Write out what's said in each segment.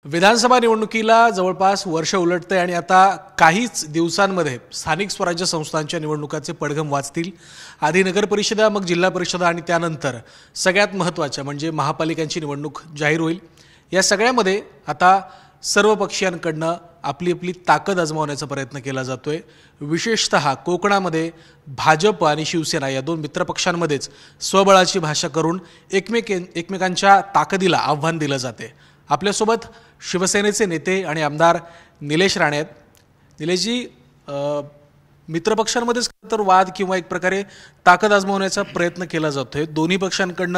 विधानसभा निवडणुकीला जवळपास वर्ष उलटते आणि आता काहीच दिवसांमध्ये स्थानिक स्वराज्य संस्थांच्या निवडणुकाचे पडघम वाजतील। आधी नगर परिषदा, मग जिल्हा परिषदा आणि त्यानंतर सगळ्यात महत्त्वाच्या म्हणजे महापालिकांची निवडणूक जाहीर होईल। या सगळ्यामध्ये आता सर्व पक्षीयांकडून आपली आपली ताकद आजमावण्याचा प्रयत्न केला जातोय। विशेषतः कोकणामध्ये भाजप आणि शिवसेना या दोन मित्रपक्षांमध्येच स्वबळाची भाषा करून एकमेकांच्या ताकदीला आव्हान दिलं जाते। आपल्यासोबत शिवसेनेचे नेते आणि आमदार निलेश राणे आहेत। निलेशजी, मित्रपक्षांमध्येच तर वाद किंवा एक प्रकारे ताकद आजमावण्याचा प्रयत्न केला जातोय। दोन्ही पक्षांकडून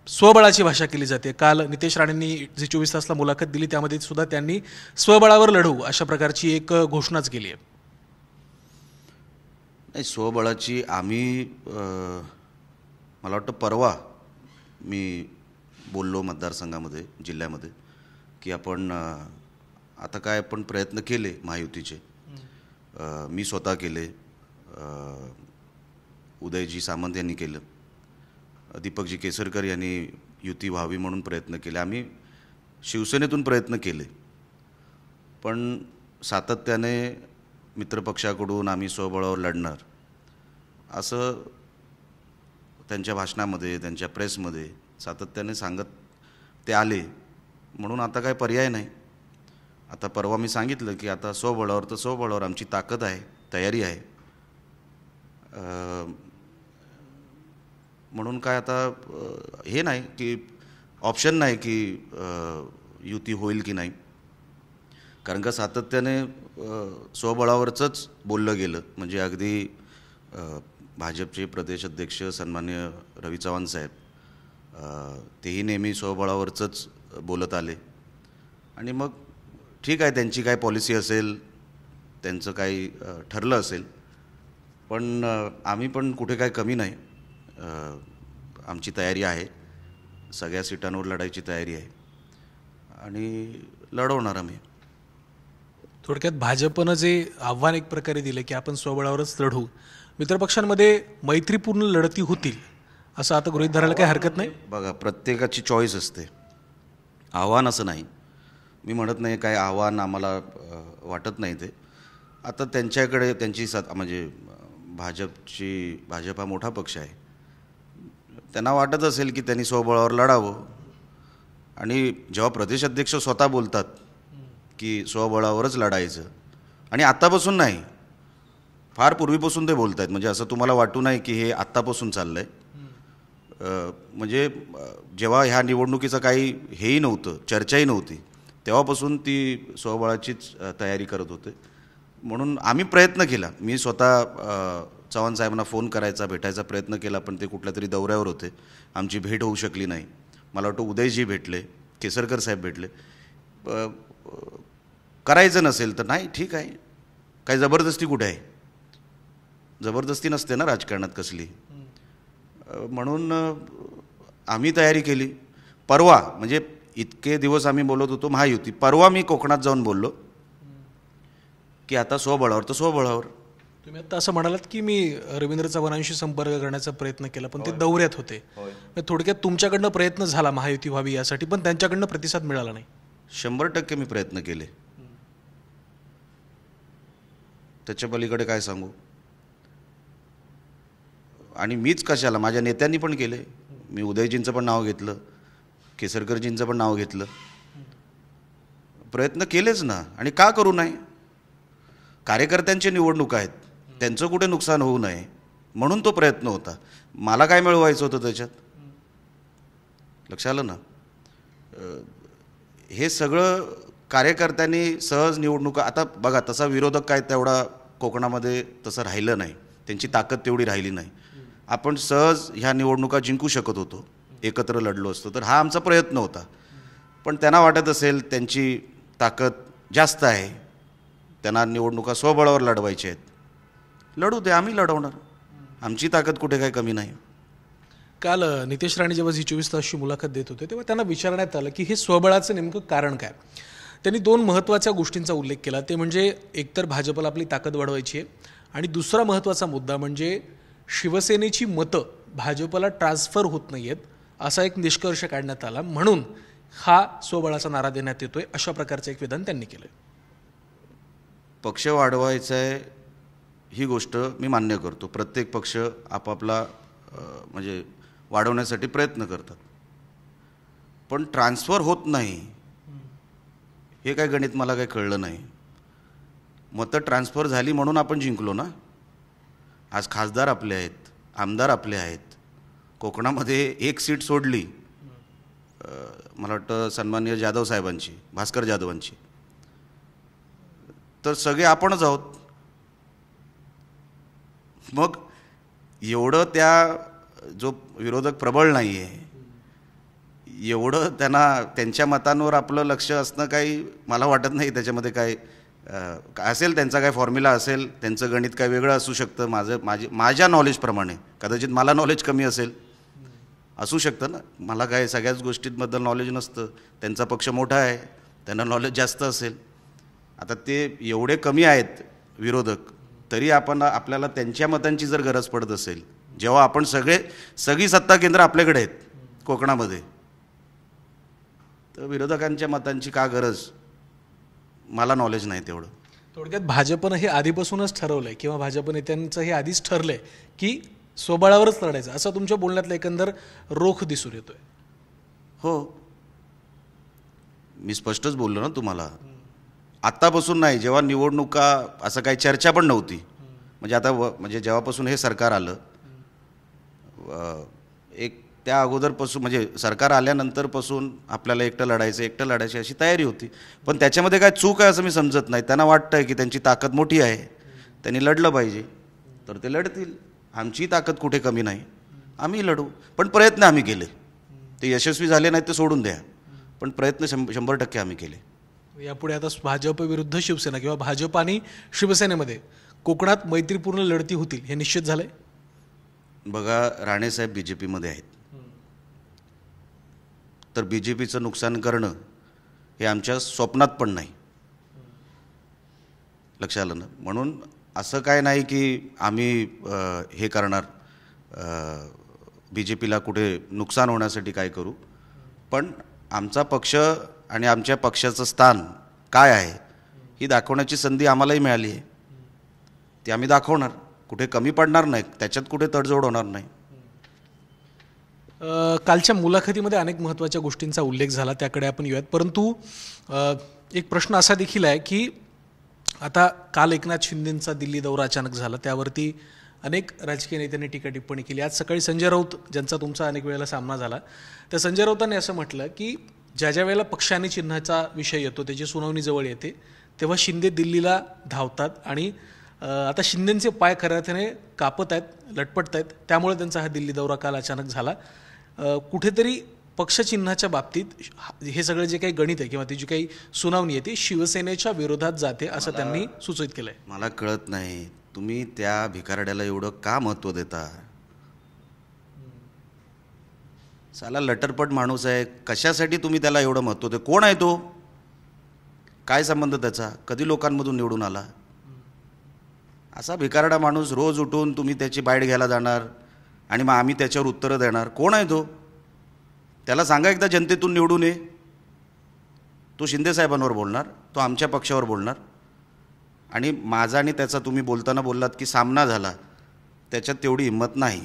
स्वबळाची भाषा केली जाते। काल नितेश राणेंनी जी 24 तासला मुलाखत दिली त्यामध्ये सुद्धा त्यांनी स्वबळावर लढू अशा प्रकारची एक घोषणाच केली आहे। नाही, स्वबळाची आम्ही मला वाटतं परवा मी बोललो मतदारसंघामध्ये, जिल्ह्यामध्ये, की आपण आता काय आपण प्रयत्न केले महायुतीचे। मी स्वतः केले, उदयजी सामंत यांनी केलं, दीपकजी केसरकर यांनी युती व्हावी म्हणून प्रयत्न केले, आम्ही शिवसेनेतून प्रयत्न केले, पण सातत्याने मित्रपक्षाकडून आम्ही स्वबळावर लढणार असं त्यांच्या भाषणामध्ये, त्यांच्या प्रेसमध्ये सातत्याने सांगत ते आले। म्हणून आता काय पर्याय नाही। आता परवा मी सांगितलं की आता स्वबळावर तर स्वबळावर आमची ताकद आहे, तयारी आहे। म्हणून काय आता हे नाही की ऑप्शन नाही की युती होईल की नाही, कारण का सातत्याने स्वबळावरच बोललं गेलं। म्हणजे अगदी भाजपचे प्रदेश अध्यक्ष सन्मान्य रवी चव्हाण साहेब तेही नेहमी स्वबळावरच बोलत आले। आणि मग ठीक आहे, त्यांची काय पॉलिसी असेल, त्यांचं काही ठरलं असेल, पण आम्ही पण कुठे काय कमी नाही। आमची तयारी आहे, सगळ्या सीटांवर लढायची तयारी आहे आणि लढवणार आम्ही। थोडक्यात भाजपनं जे आव्हान एक प्रकारे दिलं की आपण स्वबळावरच लढू, मित्रपक्षांमध्ये मैत्रीपूर्ण लढती होतील असं आता गृहीत धरायला काही हरकत नाही। बघा, प्रत्येकाची चॉईस असते, आव्हान असं नाही। मी म्हणत नाही काय आव्हान आम्हाला वाटत नाही ते। आता त्यांच्याकडे त्यांची म्हणजे भाजप हा मोठा पक्ष आहे, त्यांना वाटत असेल की त्यांनी स्वबळावर लढावं। आणि जेव्हा प्रदेशाध्यक्ष स्वतः बोलतात की स्वबळावरच लढायचं, आणि आत्तापासून नाही, फार पूर्वीपासून ते बोलत आहेत, म्हणजे असं तुम्हाला वाटू नाही की हे आत्तापासून चाललं आहे। म्हणजे जेव्हा ह्या निवडणुकीचं काही हेही नव्हतं, चर्चाही नव्हती, तेव्हापासून ती स्वबळाचीच तयारी करत होते। म्हणून आम्ही प्रयत्न केला, मी स्वतः चव्हाण साहेबांना फोन करायचा, भेटायचा प्रयत्न केला, पण ते कुठल्या तरी दौऱ्यावर होते, आमची भेट होऊ शकली नाही। मला वाटतं उदयजी भेटले, केसरकर साहेब भेटले। करायचं नसेल तर नाही, ठीक आहे, काही जबरदस्ती कुठे आहे? जबरदस्ती नसते ना राजकारणात कसली। म्हणून आम्ही तयारी केली। परवा म्हणजे इतके दिवस आम्ही बोलत होतो महायुती, परवा मी कोकणात जाऊन बोललो की आता स्वबळावर तर स्वबळावर। तुम्ही आता असं म्हणालात की मी रवींद्र चव्हाणांशी संपर्क करण्याचा प्रयत्न केला, पण ते दौऱ्यात होते। थोडक्यात तुमच्याकडनं प्रयत्न झाला महायुती व्हावी यासाठी, पण त्यांच्याकडनं प्रतिसाद मिळाला नाही। 100% मी प्रयत्न केले, त्याच्या पलीकडे काय सांगू। आणि मीच कशाला, माझ्या नेत्यांनी पण केले। मी उदयजींचं पण नाव घेतलं, केसरकरजींचं पण नाव घेतलं, प्रयत्न केलेच ना। आणि का करू नये? कार्यकर्त्यांची निवडणूक आहेत, त्यांचं कुठे नुकसान होऊ नये म्हणून तो प्रयत्न होता। मला काय मिळवायचं होतं त्याच्यात? लक्षात आलं ना? हे सगळं कार्यकर्त्यांनी सहज निवडणुका, आता बघा तसा विरोधक काय तेवढा कोकणामध्ये तसं राहिलं नाही, त्यांची ताकद तेवढी राहिली नाही। आपण सहज ह्या निवडणुका जिंकू शकत होतो, एकत्र लढलो असतो तर, हा आमचा प्रयत्न होता। पण त्यांना वाटत असेल त्यांची ताकद जास्त आहे, त्यांना निवडणुका स्वबळावर लढवायच्या आहेत, लढू दे, आम्ही लढवणार, आमची ताकद कुठे काय कमी नाही। काल नितेश राणे जेव्हा जी 24 तासची मुलाखत देत होते तेव्हा त्यांना विचारण्यात आलं की हे स्वबळाचं नेमकं कारण काय। त्यांनी दोन महत्त्वाच्या गोष्टींचा उल्लेख केला, ते म्हणजे एकतर भाजपला आपली ताकद वाढवायची आहे, आणि दुसरा महत्त्वाचा मुद्दा म्हणजे शिवसेनेची मतं भाजपला ट्रान्सफर होत नाही आहेत असा एक निष्कर्ष काढण्यात आला। म्हणून हा स्वबळाचा नारा देण्यात येतोय, अशा प्रकारचं एक विधान त्यांनी केलं. पक्ष वाढवायचा आहे ही गोष्ट मी मान्य करतो. प्रत्येक पक्ष आपापला म्हणजे वाढवण्यासाठी प्रयत्न करतात, पण ट्रान्सफर होत नाही हे काय गणित मला काही कळलं नाही. मतं ट्रान्सफर झाली म्हणून आपण जिंकलो ना. आज खासदार आपले आहेत, आमदार आपले आहेत. कोकणामध्ये एक सीट सोडली, मला वाटतं सन्माननीय जाधव साहेबांची, भास्कर जाधवांची, तर सगळे आपणच आहोत. मग एवढं त्या जो विरोधक प्रबळ नाही आहे, एवढं त्यांच्या मतांवर आपलं लक्ष असणं काही मला वाटत नाही. त्याच्यामध्ये काय असेल, त्यांचा काय फॉर्म्युला असेल, त्यांचं गणित काय वेगळं असू शकतं. माझ्या नॉलेजप्रमाणे, कदाचित मला नॉलेज कमी असेल, असू शकतं ना. मला काय सगळ्याच गोष्टींबद्दल नॉलेज नसतं. त्यांचा पक्ष मोठा आहे, त्यांना नॉलेज जास्त असेल. आता ते एवढे कमी आहेत विरोधक, तरी आपल्याला त्यांच्या मतांची जर गरज पडत असेल, जेव्हा आपण सगळी सत्ता केंद्र आपल्याकडे आहेत कोकणामध्ये, तर विरोधकांच्या मतांची का गरज, मला नॉलेज नाही तेवढं. थोडक्यात भाजपनं हे आधीपासूनच ठरवलंय किंवा भाजप नेत्यांचं हे आधीच ठरलंय की स्वबळावरच लढायचं, असं तुमच्या बोलण्यातलं एकंदर रोख दिसून येतोय. हो, मी स्पष्टच बोललो ना तुम्हाला. आत्तापासून नाही, जेव्हा निवडणुका असं काही चर्चा पण नव्हती. म्हणजे आता म्हणजे जेव्हापासून हे सरकार आलं, एक त्या अगोदरपासून म्हणजे सरकार आल्यानंतरपासून आपल्याला एकटं लढायची अशी तयारी होती. पण त्याच्यामध्ये काय चूक आहे असं मी समजत नाही. त्यांना वाटतं आहे की त्यांची ताकद मोठी आहे, त्यांनी लढलं पाहिजे, तर ते लढतील. आमची ताकद कुठे कमी नाही, आम्ही लढू. पण प्रयत्न आम्ही केले, ते यशस्वी झाले नाहीत ते सोडून द्या, पण प्रयत्न 100% आम्ही केले. यापुढे आता भाजप विरुद्ध शिवसेना किंवा भाजप आणि शिवसेनेमध्ये कोकणात मैत्रीपूर्ण लढती होतील हे निश्चित झालंय. बघा, राणेसाहेब BJPमध्ये आहेत, तर BJPचं नुकसान करणं हे आमच्या स्वप्नात पण नाही. लक्षात आलं ना. म्हणून असं काय नाही की आम्ही हे करणार, BJPला कुठे नुकसान होण्यासाठी काय करू. पण आमचा पक्ष आणि आमच्या पक्षाचं स्थान काय आहे ही दाखवण्याची संधी आम्हालाही मिळाली आहे. ती आम्ही दाखवणार, कुठे कमी पडणार नाही, त्याच्यात कुठे तडजोड होणार नाही. कालच्या मुलाखतीमध्ये अनेक महत्त्वाच्या गोष्टींचा उल्लेख झाला, त्याकडे आपण येऊयात. परंतु एक प्रश्न असा देखील आहे की आता काल एकनाथ शिंदेंचा दिल्ली दौरा अचानक झाला, त्यावरती अनेक राजकीय नेत्यांनी टीका टिप्पणी केली. आज सकाळी संजय राऊत, ज्यांचा तुमचा अनेक वेळेला सामना झाला, त्या संजय राऊतांनी असं म्हटलं की ज्या वेळेला पक्ष आणि चिन्हाचा विषय येतो, त्याची सुनावणी जवळ येते, तेव्हा शिंदे दिल्लीला धावतात आणि आता शिंदेंचे पाय खऱ्या अर्थाने कापत आहेत, लटपटत आहेत. त्यामुळे त्यांचा हा दिल्ली दौरा काल अचानक झाला. कुठेतरी पक्षचिन्हाच्या बाबतीत हे सगळं जे काही गणित आहे किंवा ती जी काही सुनावणी आहे ती शिवसेनेच्या विरोधात जाते असं त्यांनी सूचित केलंय. मला कळत नाही, तुम्ही त्या भिकारड्याला एवढं का महत्त्व देता? साला लटरपट माणूस आहे, कशासाठी तुम्ही त्याला एवढं महत्त्व देता? कोण आहे तो? काय संबंध त्याचा? कधी लोकांमधून निवडून आला? असा भिकारडा माणूस रोज उठून तुम्ही त्याची बाईट घ्यायला जाणार आणि मग आम्ही त्याच्यावर उत्तरं देणार. कोण आहे तो? त्याला सांगा एकदा जनतेतून निवडून ये. तो शिंदे साहेबांवर बोलणार, तो आमच्या पक्षावर बोलणार. आणि माझा आणि त्याचा तुम्ही बोलताना बोललात की सामना झाला, त्याच्यात तेवढी हिंमत नाही.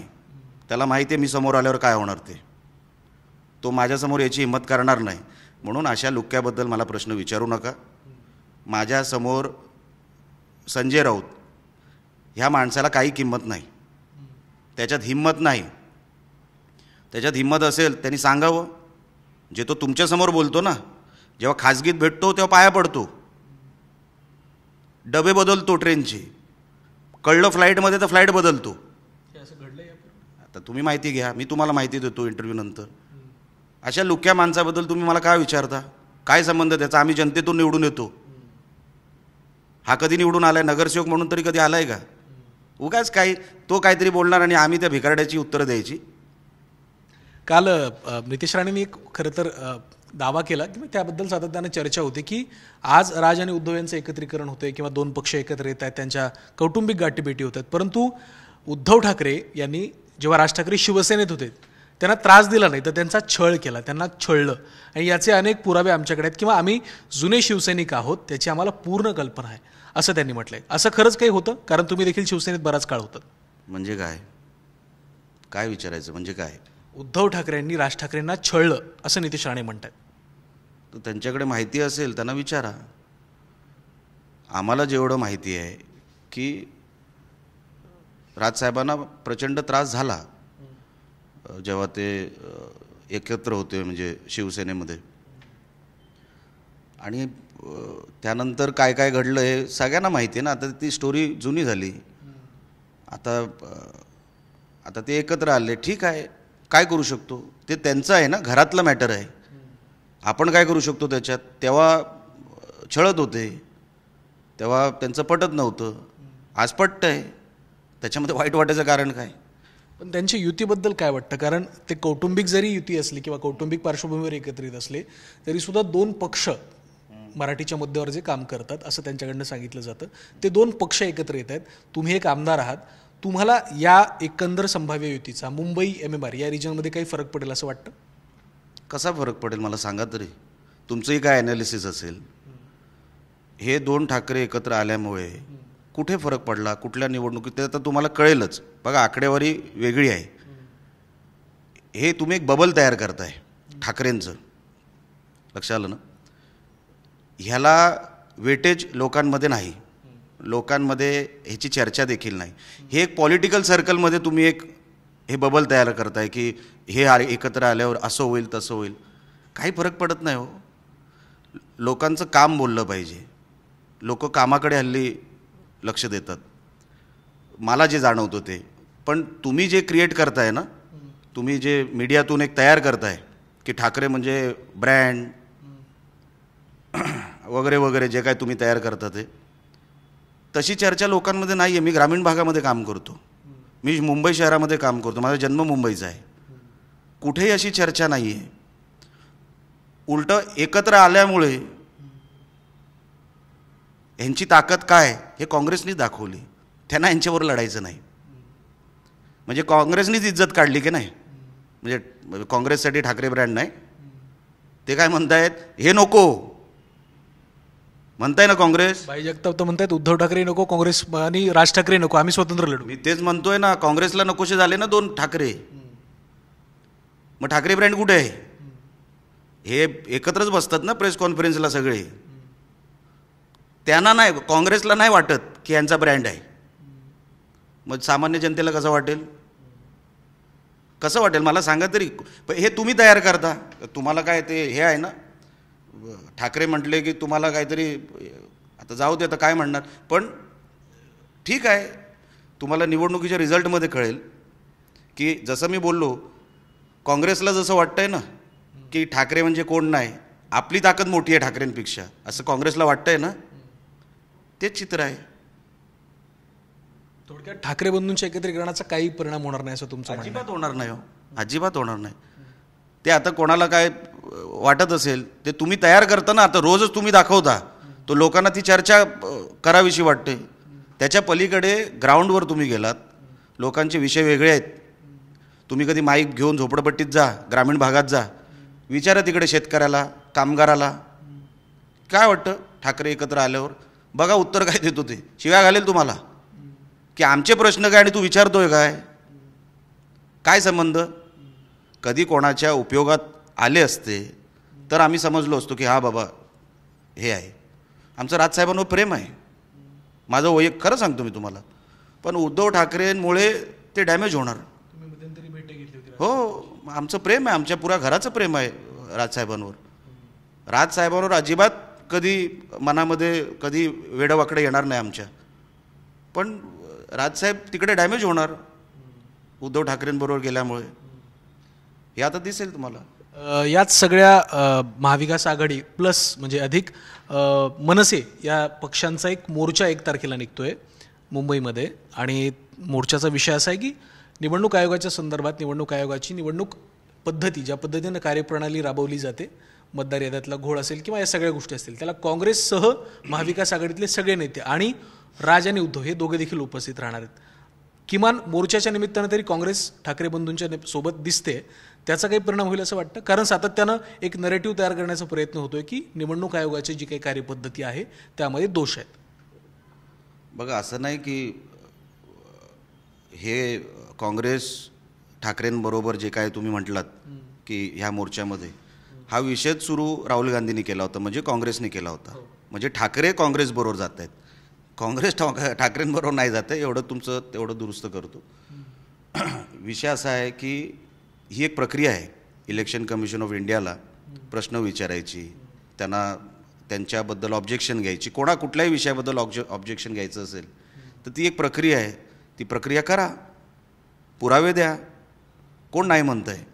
त्याला माहिती आहे मी समोर आल्यावर काय होणार ते. तो माझ्यासमोर याची हिंमत करणार नाही. म्हणून अशा लुक्क्याबद्दल मला प्रश्न विचारू नका. माझ्यासमोर संजय राऊत ह्या माणसाला काही किंमत नाही, त्याच्यात हिंमत नाही. त्याच्यात हिंमत असेल त्यांनी सांगावं. जे तो तुमच्यासमोर बोलतो ना, जेव्हा खाजगीत भेटतो तेव्हा पाया पडतो, डबे बदलतो ट्रेनचे, कळलं फ्लाईटमध्ये तर फ्लाईट बदलतो. आता तुम्ही माहिती घ्या, मी तुम्हाला माहिती देतो इंटरव्ह्यू नंतर. अशा लुक्या माणसाबद्दल तुम्ही मला काय विचारता? काय संबंध त्याचा? आम्ही जनतेतून निवडून येतो. हा कधी निवडून आलाय? नगरसेवक म्हणून तरी कधी आलाय का? उगाच काही तो काहीतरी बोलणार आणि आम्ही त्या भिकारड्याची उत्तरं द्यायची. काल नितेश राणेंनी एक खरं तर दावा केला किंवा त्याबद्दल सातत्याने चर्चा होते की आज राज आणि उद्धव यांचं एकत्रीकरण होतंय किंवा दोन पक्ष एकत्र येत आहेत, त्यांच्या कौटुंबिक गाठीभेटी होत आहेत. परंतु उद्धव ठाकरे यांनी जेव्हा राज ठाकरे शिवसेनेत होते त्यांना त्रास दिला नाही तर त्यांचा छळ केला, त्यांना छळलं, आणि याचे अनेक पुरावे आमच्याकडे आहेत किंवा आम्ही जुने शिवसैनिक आहोत त्याची आम्हाला पूर्ण कल्पना आहे, असं त्यांनी म्हटलंय. असं खरंच काही होतं? कारण तुम्ही देखील शिवसेनेत बराच काळ होतात. म्हणजे काय काय विचारायचं, म्हणजे काय? उद्धव ठाकरेंनी राज ठाकरेंना छळलं असं नितेश राणे म्हणतात. तर त्यांच्याकडे माहिती असेल त्यांना विचारा. आम्हाला जेवढं माहिती आहे की राजसाहेबांना प्रचंड त्रास झाला जेव्हा ते एकत्र होते म्हणजे शिवसेनेमध्ये, आणि त्यानंतर काय काय घडलं हे सगळ्यांना माहिती आहे ना. आता ती स्टोरी जुनी झाली. आता ते एकत्र आले, ठीक आहे, काय करू शकतो? ते त्यांचं आहे ना, घरातलं मॅटर आहे. आपण काय करू शकतो त्याच्यात? तेव्हा छळत होते, तेव्हा त्यांचं पटत नव्हतं, आज पटतंय, त्याच्यामध्ये वाईट वाटायचं कारण काय? पण त्यांच्या युतीबद्दल काय वाटतं? कारण ते कौटुंबिक जरी युती असली किंवा कौटुंबिक पार्श्वभूमीवर एकत्रित असले तरी सुद्धा दोन पक्ष मराठीच्या मुद्द्यावर जे काम करतात असं त्यांच्याकडनं सांगितलं जातं. ते दोन पक्ष एकत्र येत आहेत, तुम्ही एक आमदार आहात, तुम्हाला या एकंदर संभाव्य युतीचा मुंबई MMR या रिजनमध्ये काही फरक पडेल असं वाटतं? कसा फरक पडेल मला सांगा तरी. तुमचंही काय ॲनालिसिस असेल? हे दोन ठाकरे एकत्र आल्यामुळे कुठे फरक पडला, कुठल्या निवडणुकीत, ते आता तुम्हाला कळेलच. बघा, आकडेवारी वेगळी आहे. हे तुम्ही एक बबल तयार करताय ठाकरेंचं, लक्षात आलं ना? ह्याला वेटेज लोकांमध्ये नाही, लोकांमध्ये ह्याची चर्चा देखील नाही. हे एक पॉलिटिकल सर्कलमध्ये तुम्ही एक हे बबल तयार करताय की हे एकत्र आल्यावर असं होईल तसं होईल. काही फरक पडत नाही हो. लोकांचं काम बोललं पाहिजे. लोक कामाकडे हल्ली लक्ष देतात, मला जे जाणवतं ते. पण तुम्ही जे क्रिएट करताय ना, तुम्ही जे मीडियातून एक तयार करताय की ठाकरे म्हणजे ब्रँड वगैरे वगैरे, जे काय तुम्ही तयार करता ते, तशी चर्चा लोकांमध्ये नाही आहे. मी ग्रामीण भागामध्ये काम करतो, मी मुंबई शहरामध्ये काम करतो, माझा जन्म मुंबईचा आहे. कुठेही अशी चर्चा नाही आहे. उलटं एकत्र आल्यामुळे ह्यांची ताकद काय हे काँग्रेसनीच दाखवली. त्यांना यांच्यावर लढायचं नाही. म्हणजे काँग्रेसनीच इज्जत काढली की नाही. म्हणजे काँग्रेससाठी ठाकरे ब्रँड नाही. ते काय म्हणतायत, हे नको म्हणताय ना काँग्रेस. भाई जगताप तर म्हणतायत उद्धव ठाकरे नको, काँग्रेस आणि राज ठाकरे नको, आम्ही स्वतंत्र लढू. मी तेच म्हणतोय ना, काँग्रेसला नकोसे झाले ना दोन ठाकरे. मग ठाकरे ब्रँड कुठे आहे? हे एकत्रच बसतात ना प्रेस कॉन्फरन्सला सगळे. त्यांना नाही, काँग्रेसला नाही वाटत की यांचा ब्रँड आहे. मग सामान्य जनतेला कसं वाटेल? कसं वाटेल मला सांगा तरी. हे तुम्ही तयार करता. तुम्हाला काय ते हे आहे ना, ठाकरे म्हटले की तुम्हाला काहीतरी, आता जाऊ दे, आता काय म्हणणार. पण ठीक आहे, तुम्हाला निवडणुकीच्या रिझल्टमध्ये कळेल की जसं मी बोललो, काँग्रेसला जसं वाटतंय ना की ठाकरे म्हणजे कोण नाही, आपली ताकद मोठी आहे ठाकरेंपेक्षा, असं काँग्रेसला वाटतंय ना, तेच चित्र आहे. थोडक्यात ठाकरे बंधूंच्या एकत्रीकरणाचा काही परिणाम होणार नाही असं तुमचं म्हणणं आहे? अजिबात होणार नाही हो, अजिबात होणार नाही. ते आता कोणाला काय वाटत असेल ते तुम्ही तयार करता ना. आता रोजच तुम्ही दाखवता, तो लोकांना ती चर्चा करावीशी वाटते. त्याच्या पलीकडे ग्राउंडवर तुम्ही गेलात, लोकांचे विषय वेगळे आहेत. तुम्ही कधी माईक घेऊन झोपडपट्टीत जा, ग्रामीण भागात जा, विचारा तिकडे शेतकऱ्याला, कामगाराला काय वाटतं ठाकरे एकत्र आल्यावर. बघा उत्तर काय देतो ते. शिव्या घालेल तुम्हाला की आमचे प्रश्न काय आणि तू विचारतोय काय. काय संबंध? कधी कोणाच्या उपयोगात आले असते तर आम्ही समजलो असतो की हा बाबा हे आहे. आमचं राजसाहेबांवर प्रेम आहे, माझं खरं सांगतो मी तुम्हाला. पण उद्धव ठाकरेंमुळे ते डॅमेज होणार. हो, आमचं प्रेम आहे, आमच्या पुऱ्या घराचं प्रेम आहे राजसाहेबांवर. राजसाहेबांवर अजिबात कधी मनामध्ये कधी वेडवाकडे येणार नाही आमच्या. पण राजसाहेब तिकडे डॅमेज होणार उद्धव ठाकरेंबरोबर गेल्यामुळे, हे आता दिसेल तुम्हाला. याच सगळ्या महाविकास आघाडी प्लस म्हणजे अधिक मनसे या पक्षांचा एक मोर्चा 1 तारखेला निघतोय मुंबईमध्ये. आणि मोर्चाचा विषय असा आहे की निवडणूक आयोगाच्या संदर्भात, निवडणूक आयोगाची निवडणूक पद्धती, ज्या पद्धतीनं कार्यप्रणाली राबवली जाते, मतदार याद्यातला घोळ असेल किंवा या सगळ्या गोष्टी असतील, त्याला काँग्रेससह महाविकास आघाडीतले सगळे नेते आणि राज आणि उद्धव हे दोघे देखील उपस्थित राहणार आहेत. किमान मोर्चाच्या निमित्तानं तरी काँग्रेस ठाकरे बंधूंच्या सोबत दिसते, त्याचा काही परिणाम होईल असं वाटतं? कारण सातत्यानं एक नरेटिव्ह तयार करण्याचा प्रयत्न होतोय की निवडणूक आयोगाची जी काही कार्यपद्धती आहे त्यामध्ये दोष आहेत. बघा, असं नाही की हे काँग्रेस ठाकरेंबरोबर जे काय तुम्ही म्हटलात की ह्या मोर्चामध्ये हा विषयच सुरू राहुल गांधींनी केला होता, म्हणजे काँग्रेसने केला होता. म्हणजे ठाकरे काँग्रेसबरोबर जात आहेत, काँग्रेस ठाकरेंबरोबर नाही जात आहे. एवढं तुमचं तेवढं दुरुस्त करतो. विषय असा आहे की ही एक प्रक्रिया आहे. इलेक्शन कमिशन ऑफ इंडियाला प्रश्न विचारायची, त्यांना त्यांच्याबद्दल ऑब्जेक्शन घ्यायची, कुठल्याही विषयाबद्दल ऑब्जेक्शन घ्यायचं असेल तर ती एक प्रक्रिया आहे. ती प्रक्रिया करा, पुरावे द्या. कोण नाही म्हणत आहे?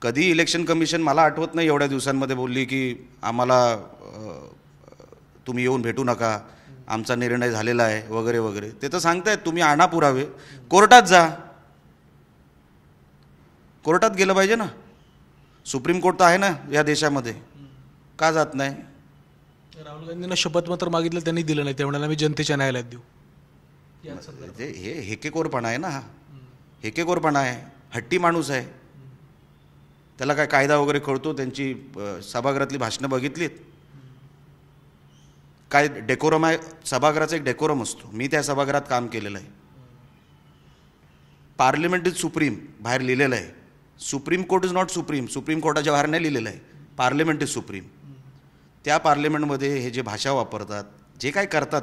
कधी इलेक्शन कमिशन, मला आठवत नाही एवढ्या दिवसांमध्ये बोलली की आम्हाला तुम्ही येऊन भेटू नका, आमचा निर्णय झालेला आहे वगैरे वगैरे. ते तर सांगतायत तुम्ही आणा पुरावे, कोर्टात जा. कोर्टात गेलं पाहिजे ना. सुप्रीम कोर्ट तर आहे ना या देशामध्ये, का जात नाही? राहुल गांधींना शपथपत्र मागितलं, त्यांनी दिलं नाही. ते म्हणाले मी जनतेच्या न्यायालयात देऊ. हे हेकेखोरपणा आहे ना. हा हेकेखोरपणा आहे. हट्टी माणूस आहे. त्याला काय कायदा वगैरे कळतो? त्यांची सभागृहातली भाषणं बघितलीत? काय डेकोरम आहे? सभागृहाचा एक डेकोरम असतो. मी त्या सभागृहात काम केलेलं आहे. पार्लिमेंट इज सुप्रीम बाहेर लिहिलेलं आहे. Supreme court is not supreme. Supreme कोर्टाच्या बाहेर नाही लिहिलेलं आहे. Parliament is supreme. त्या पार्लिमेंटमध्ये हे जे भाषा वापरतात, जे काय करतात,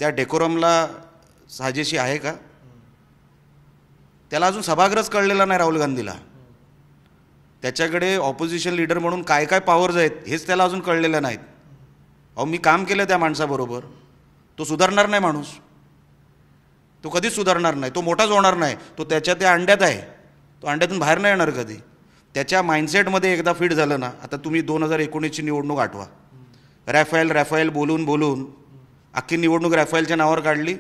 त्या डेकोरमला साजेशी आहे का? त्याला अजून सभागृहच कळलेला नाही राहुल गांधीला. त्याच्याकडे ऑपोजिशन लीडर म्हणून काय काय पॉवर्स आहेत हेच त्याला अजून कळलेलं नाहीत. अहो, मी काम केलं त्या माणसाबरोबर. तो सुधारणार नाही माणूस. तो कधीच सुधारणार नाही. तो मोठाच होणार नाही. तो त्याच्या त्या अंड्यात आहे. तो अंड्यातून बाहेर नाही येणार कधी. त्याच्या माइंडसेटमध्ये एकदा फिट झालं ना. आता तुम्ही 2019ची निवडणूक आठवा. रॅफेल बोलून बोलून अख्खी निवडणूक रॅफेलच्या नावावर काढली.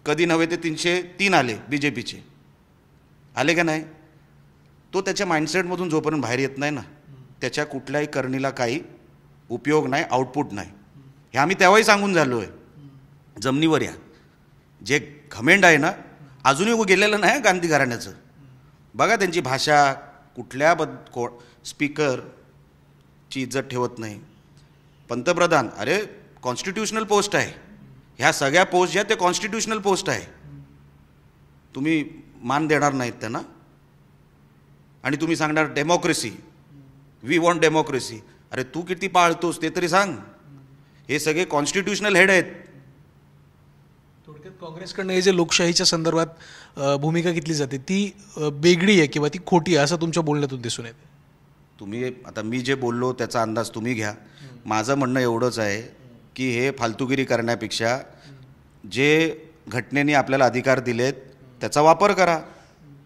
कधी नव्हे ते 303 आले BJPचे. आले का नाही? तो त्याच्या माइंडसेटमधून जोपर्यंत बाहेर येत नाही ना, त्याच्या कुठल्याही करणीला काही उपयोग नाही, आउटपुट नाही. हे आम्ही तेव्हाही सांगून झालो आहे. जमिनीवर या. जे घमेंड आहे ना, अजूनही गेलेलं नाही गांधी घराण्याचं. बघा त्यांची भाषा, स्पीकरची इज्जत ठेवत नाही. पंतप्रधान, अरे कॉन्स्टिट्यूशनल पोस्ट आहे. ह्या सगळ्या पोस्ट ज्या ते कॉन्स्टिट्यूशनल पोस्ट आहे. तुम्ही मान देणार नाहीत त्यांना आणि तुम्ही सांगणार डेमोक्रेसी, वी वॉन्ट डेमोक्रेसी. अरे तू किती पाळतोस ते तरी सांग. हे सगळे कॉन्स्टिट्यूशनल हेड आहेत. थोडक्यात काँग्रेसकडनं हे जे लोकशाहीच्या संदर्भात भूमिका घेतली जाते ती वेगळी आहे किंवा ती खोटी आहे असं तुमच्या बोलण्यातून दिसून येते. तुम्ही आता मी जे बोललो त्याचा अंदाज तुम्ही घ्या. माझं म्हणणं एवढंच आहे की हे फालतुगिरी करण्यापेक्षा जे घटनेने आपल्याला अधिकार दिलेत त्याचा वापर करा.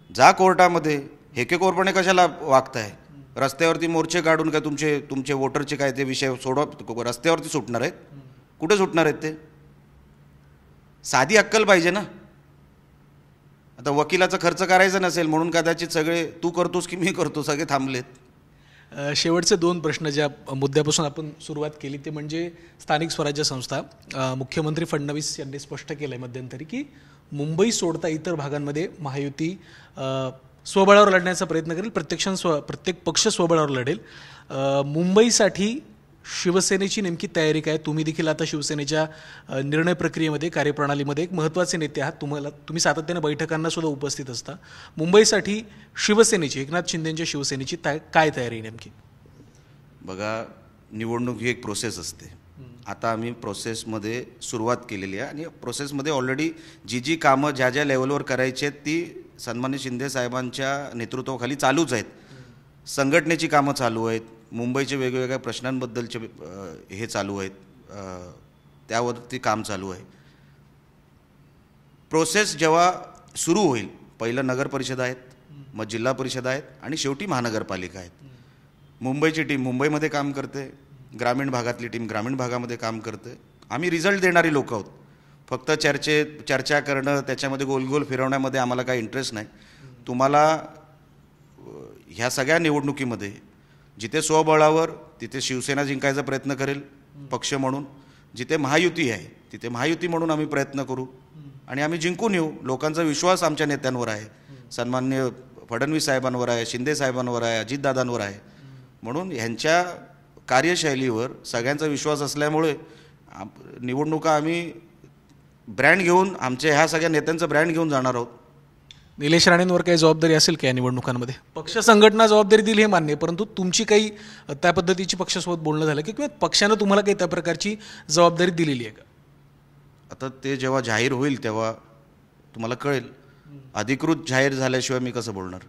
जा कोर्टामध्ये. हेकेखोरपणे कशाला वागताय? रस्त्यावरती मोर्चे काढून काय तुमचे वोटरचे काय ते विषय सोडव रस्त्यावरती सुटणार आहेत? कुठे सुटणार आहेत ते? साधी अक्कल पाहिजे ना. आता वकिलाचा खर्च करायचा नसेल म्हणून कदाचित सगळे तू करतोस की मी करतो सगळे थांबलेत. शेवटचे 2 प्रश्न ज्या मुद्द्यापासून आपण सुरुवात केली ते म्हणजे स्थानिक स्वराज्य संस्था. मुख्यमंत्री फडणवीस यांनी स्पष्ट केलं आहे मध्यंतरी की मुंबई सोडता इतर भागांमध्ये महायुती स्वबळावर लढण्याचा प्रयत्न करेल. प्रत्येक पक्ष स्वबळावर लढेल. मुंबईसाठी शिवसेनेची नेमकी तयारी काय? तुम्ही देखील आता शिवसेनेच्या निर्णय प्रक्रियेमध्ये, कार्यप्रणालीमध्ये एक महत्त्वाचे नेते आहात. तुम्ही सातत्याने बैठकांना सुद्धा उपस्थित असता. मुंबईसाठी शिवसेनेची, एकनाथ शिंदेंच्या शिवसेनेची काय तयारी नेमकी? बघा, निवडणूक ही एक प्रोसेस असते. आता आम्ही प्रोसेसमध्ये सुरुवात केलेली आहे आणि प्रोसेसमध्ये ऑलरेडी जी कामं ज्या लेवलवर करायची आहेत ती सन्माननीय शिंदे साहेबांच्या नेतृत्वाखाली चालूच आहेत. संघटनेची कामं चालू आहेत. मुंबईचे वेगवेगळ्या प्रश्नांबद्दलचे हे चालू आहेत. त्यावरती काम चालू आहे. प्रोसेस जेव्हा सुरू होईल, पहिलं नगर परिषद आहेत, मग जिल्हा परिषद आहेत आणि शेवटी महानगरपालिका आहेत. मुंबईची टीम मुंबईमध्ये काम करते, ग्रामीण भागातली टीम ग्रामीण भागामध्ये काम करते. आम्ही रिझल्ट देणारी लोक आहोत. फक्त चर्चा करणं, त्याच्यामध्ये गोल फिरवण्यामध्ये आम्हाला काही इंटरेस्ट नाही. तुम्हाला ह्या सगळ्या निवडणुकीमध्ये जिथे स्वबळावर तिथे शिवसेना जिंकायचा प्रयत्न करेल पक्ष म्हणून, जिथे महायुती आहे तिथे महायुती म्हणून आम्ही प्रयत्न करू आणि आम्ही जिंकून येऊ. लोकांचा विश्वास आमच्या नेत्यांवर आहे, सन्माननीय फडणवीस साहेबांवर आहे, शिंदे साहेबांवर आहे, अजितदादांवर आहे. म्हणून ह्यांच्या कार्यशैलीवर सगळ्यांचा विश्वास असल्यामुळे निवडणुका आम्ही ब्रँड घेऊन, आमच्या ह्या सगळ्या नेत्यांचं ब्रँड घेऊन जाणार आहोत. निलेश राणेंवर काही जबाबदारी असेल का या निवडणुकांमध्ये? पक्ष संघटना जबाबदारी दिली हे मान्य, परंतु तुमची काही त्या पद्धतीची पक्षासोबत बोलणं झालं की किंवा पक्षानं तुम्हाला काही त्या प्रकारची जबाबदारी दिलेली आहे का? आता ते जेव्हा जाहीर होईल तेव्हा तुम्हाला कळेल. अधिकृत जाहीर झाल्याशिवाय मी कसं बोलणार?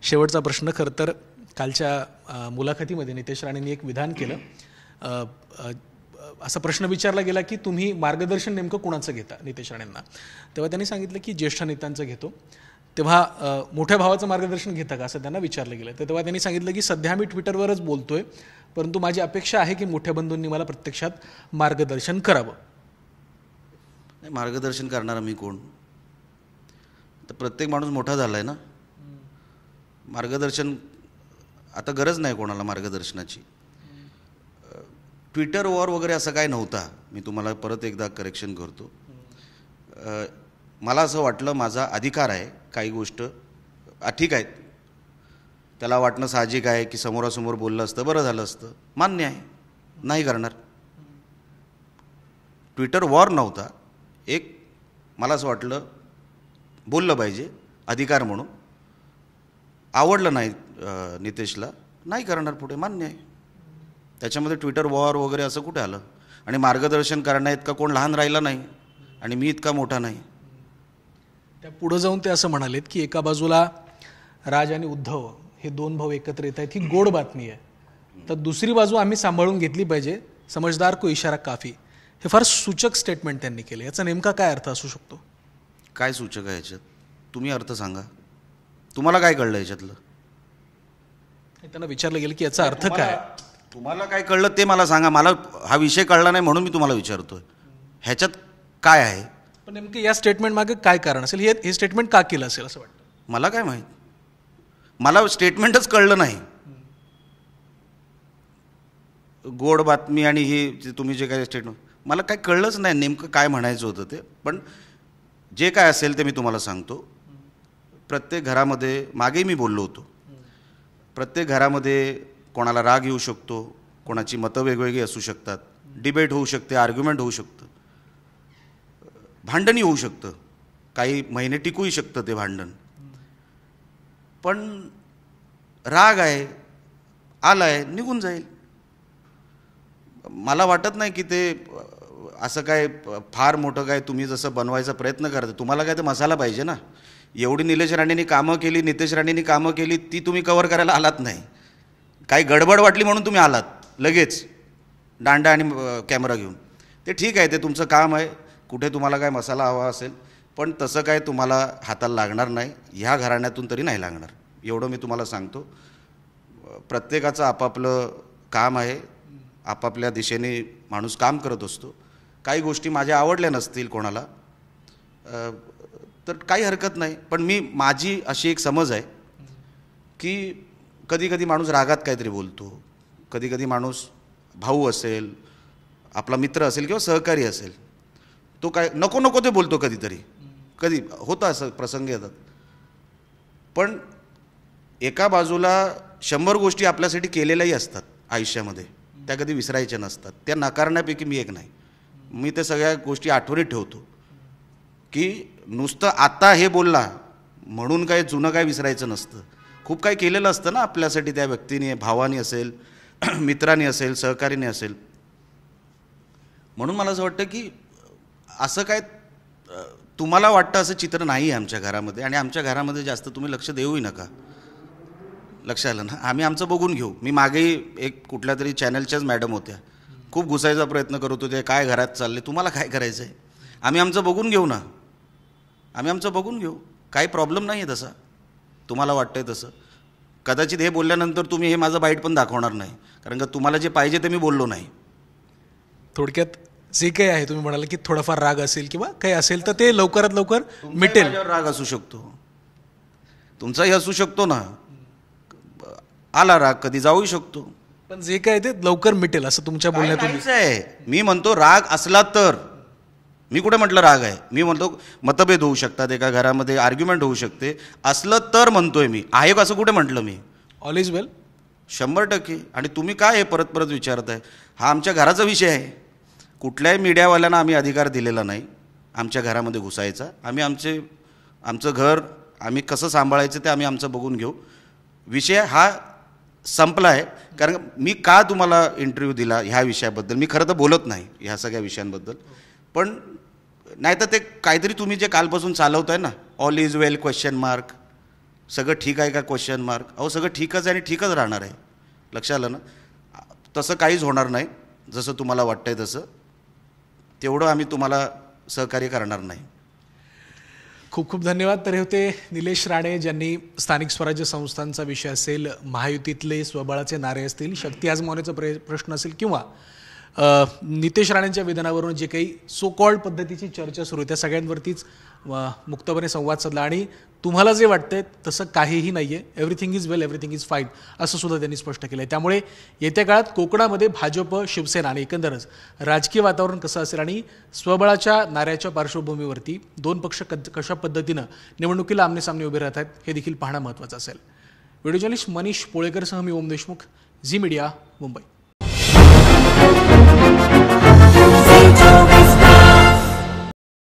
शेवटचा प्रश्न. खरं तर कालच्या मुलाखतीमध्ये नितेश राणेंनी एक विधान केलं. असा प्रश्न विचारला गेला की तुम्ही मार्गदर्शन नेमकं कुणाचं घेता नितेश राणेंना, तेव्हा त्यांनी सांगितलं की ज्येष्ठ नेत्यांचं घेतो. तेव्हा मोठ्या भावाचं मार्गदर्शन घेता का असं त्यांना विचारलं गेलं. तर तेव्हा त्यांनी सांगितलं की सध्या मी ट्विटरवरच बोलतोय, परंतु माझी अपेक्षा आहे की मोठ्या बंधूंनी मला प्रत्यक्षात मार्गदर्शन करावं. नाही, मार्गदर्शन करणारा मी कोण? तर प्रत्येक माणूस मोठा झाला आहे ना. मार्गदर्शन आता गरज नाही कोणाला मार्गदर्शनाची. ट्विटर वॉर वगैरे असं काय नव्हता. मी तुम्हाला परत एकदा करेक्शन करतो. मला असं वाटलं माझा अधिकार आहे काही गोष्ट ठीक आहेत, त्याला वाटणं साहजिक आहे की समोरासमोर बोललं असतं बरं झालं असतं, मान्य आहे, नाही करणार. ट्विटर वॉर नव्हता. एक मला असं वाटलं बोललं पाहिजे अधिकार म्हणून. आवडलं नाही नितेशला, नाही करणार पुढे, मान्य आहे. त्याच्यामध्ये ट्विटर वॉर वगैरे असं कुठे आलं? आणि मार्गदर्शन करण्या इतका कोण लहान राहिला नाही आणि मी इतका मोठा नाही. त्या पुढं जाऊन ते असं म्हणालेत की एका बाजूला राज आणि उद्धव हे दोन भाऊ एकत्र येत आहेत, ही गोड बातमी आहे, तर दुसरी बाजू आम्ही सांभाळून घेतली पाहिजे, समजदार को इशारा काफी. हे फार सूचक स्टेटमेंट त्यांनी केलं. याचा नेमका काय अर्थ असू शकतो? काय सूचक आहे याच्यात? तुम्ही अर्थ सांगा. तुम्हाला काय कळलं याच्यातलं? त्यांना विचारलं गेलं की याचा अर्थ काय? तुम्हाला काय कळलं ते मला सांगा. मला हा विषय कळला नाही म्हणून मी तुम्हाला विचारतोय ह्याच्यात काय आहे. पण नेमकं या स्टेटमेंट मागे काय कारण असेल? हे स्टेटमेंट का केलं असेल असं वाटतं? मला काय माहीत. मला स्टेटमेंटच कळलं नाही. गोड बातमी आणि ही तुम्ही जे काय स्टेटमेंट, मला काय कळलंच नाही नेमकं काय म्हणायचं होतं ते. पण जे काय असेल ते मी तुम्हाला सांगतो. प्रत्येक घरामध्ये मागेही मी बोललो होतो, प्रत्येक घरामध्ये कोणाला राग येऊ शकतो, कोणाची मतं वेगवेगळी असू शकतात, डिबेट होऊ शकते, आर्ग्युमेंट होऊ शकतं, भांडणही होऊ शकतं, काही महिने टिकूही शकतं ते भांडण. पण राग आहे, आला आहे, निघून जाईल. मला वाटत नाही की ते असं काय फार मोठं काय तुम्ही जसं बनवायचा प्रयत्न करता. तुम्हाला काय ते मसाला पाहिजे ना. एवढी निलेश राणेंनी कामं केली, नितेश राणेंनी कामं केली, ती तुम्ही कव्हर करायला आलात नाही. काही गडबड वाटली म्हणून तुम्ही आलात लगेच दांडा आणि कॅमेरा घेऊन. ते ठीक आहे, ते तुमचं काम आहे. कुठे तुम्हाला काय मसाला हवा असेल, पण तसं काय तुम्हाला हाताला लागणार नाही. ह्या घराण्यातून तरी नाही लागणार, एवढं मी तुम्हाला सांगतो. प्रत्येकाचं आपापलं काम आहे, आपापल्या दिशेने माणूस काम करत असतो. काही गोष्टी माझ्या आवडल्या नसतील कोणाला तर काही हरकत नाही. पण माझी अशी एक समज आहे की कधी कधी माणूस रागात काहीतरी बोलतो, कधी कधी माणूस भाऊ असेल, आपला मित्र असेल किंवा सहकारी असेल, तो काय नको नको ते बोलतो कधीतरी. कधी होतं असं प्रसंग येतात. पण एका बाजूला 100 गोष्टी आपल्यासाठी केलेल्याही असतात आयुष्यामध्ये, त्या कधी विसरायच्या नसतात. त्या नाकारण्यापैकी मी एक नाही. मी त्या सगळ्या गोष्टी आठवणीत ठेवतो की नुसतं आता हे बोलला म्हणून काय जुनं काय विसरायचं नसतं. खूप काही केलेलं असतं ना आपल्यासाठी त्या व्यक्तीने, भावानी असेल, मित्रांनी असेल, सहकारीने असेल. म्हणून मला असं वाटतं की असं काय तुम्हाला वाटतं असं चित्र नाही आहे आमच्या घरामध्ये. आणि आमच्या घरामध्ये जास्त तुम्ही लक्ष देऊही नका. लक्ष आलं ना. आम्ही आमचं बघून घेऊ. मी मागेही एक कुठल्या तरी चॅनलच्याच मॅडम होत्या, खूप घुसायचा प्रयत्न करत होते, काय घरात चालले, तुम्हाला काय करायचं आहे, आम्ही आमचं बघून घेऊ ना. आम्ही आमचं बघून घेऊ, काही प्रॉब्लेम नाही आहे तसा. तुम्हाला वाटतंय तसं कदाचित हे बोलल्यानंतर तुम्ही हे माझं बाईट पण दाखवणार नाही, कारण का तुम्हाला जे पाहिजे ते मी बोललो नाही. थोडक्यात जे काही आहे, तुम्ही म्हणाले की थोडाफार राग असेल किंवा काही असेल तर ते लवकरात लवकर मिटेल. माझ्यावर राग असू शकतो, तुमचाही असू शकतो ना. आला राग, कधी जाऊही शकतो, पण जे काय ते लवकर मिटेल असं तुमच्या बोलण्यातून आहे. मी म्हणतो राग असला तर मी कुठे म्हटलं राग आहे? मी म्हणतो मतभेद होऊ शकतात, एका घरामध्ये आर्ग्युमेंट होऊ शकते, असलं तर म्हणतोय मी. आहे का असं कुठे म्हटलं मी? ऑल इज वेल. 100%. आणि तुम्ही काय हे परत परत विचारताय? हा आमच्या घराचा विषय आहे. कुठल्याही मीडियावाल्यांना आम्ही अधिकार दिलेला नाही आमच्या घरामध्ये घुसायचा. आम्ही आमचं घर आम्ही कसं सांभाळायचं ते आम्ही आमचं बघून घेऊ. विषय हा संपला आहे. कारण मी का तुम्हाला इंटरव्ह्यू दिला ह्या विषयाबद्दल, मी खरं तर बोलत नाही ह्या सगळ्या विषयांबद्दल. पण नाही तर ते काहीतरी तुम्ही जे कालपासून चालवताय ना, all is well question mark, सगळं ठीक आहे का क्वेश्चन मार्क. अहो सगळं ठीकच आहे आणि ठीकच राहणार आहे. लक्षात आलं ना? तसं काहीच होणार नाही जसं तुम्हाला वाटतंय तसं. तेवढं आम्ही तुम्हाला सहकार्य करणार नाही. खूप खूप धन्यवाद. तर हे होते निलेश राणे, ज्यांनी स्थानिक स्वराज्य संस्थांचा विषय असेल, महायुतीतले स्वबळाचे नारे असतील, शक्ती आजमावण्याचा प्रश्न असेल, किंवा नितेश राणेंच्या विधानावरून जे काही सो कॉल्ड पद्धतीची चर्चा सुरू आहे त्या सगळ्यांवरतीच मुक्तपणे संवाद साधला. आणि तुम्हाला जे वाटतंय तसं काहीही नाही आहे, everything is well, everything is fine, असं सुद्धा त्यांनी स्पष्ट केलं आहे. त्यामुळे येत्या काळात कोकणामध्ये भाजप, शिवसेना आणि एकंदरच राजकीय वातावरण कसं असेल आणि स्वबळाच्या नाऱ्याच्या पार्श्वभूमीवरती दोन पक्ष कशा पद्धतीनं निवडणुकीला आमनेसामने उभे राहत आहेत हे देखील पाहणं महत्त्वाचं असेल. व्हिडिओ जर्नलिस्ट मनीष पोळेकरसह मी ओम देशमुख, झी मीडिया, मुंबई.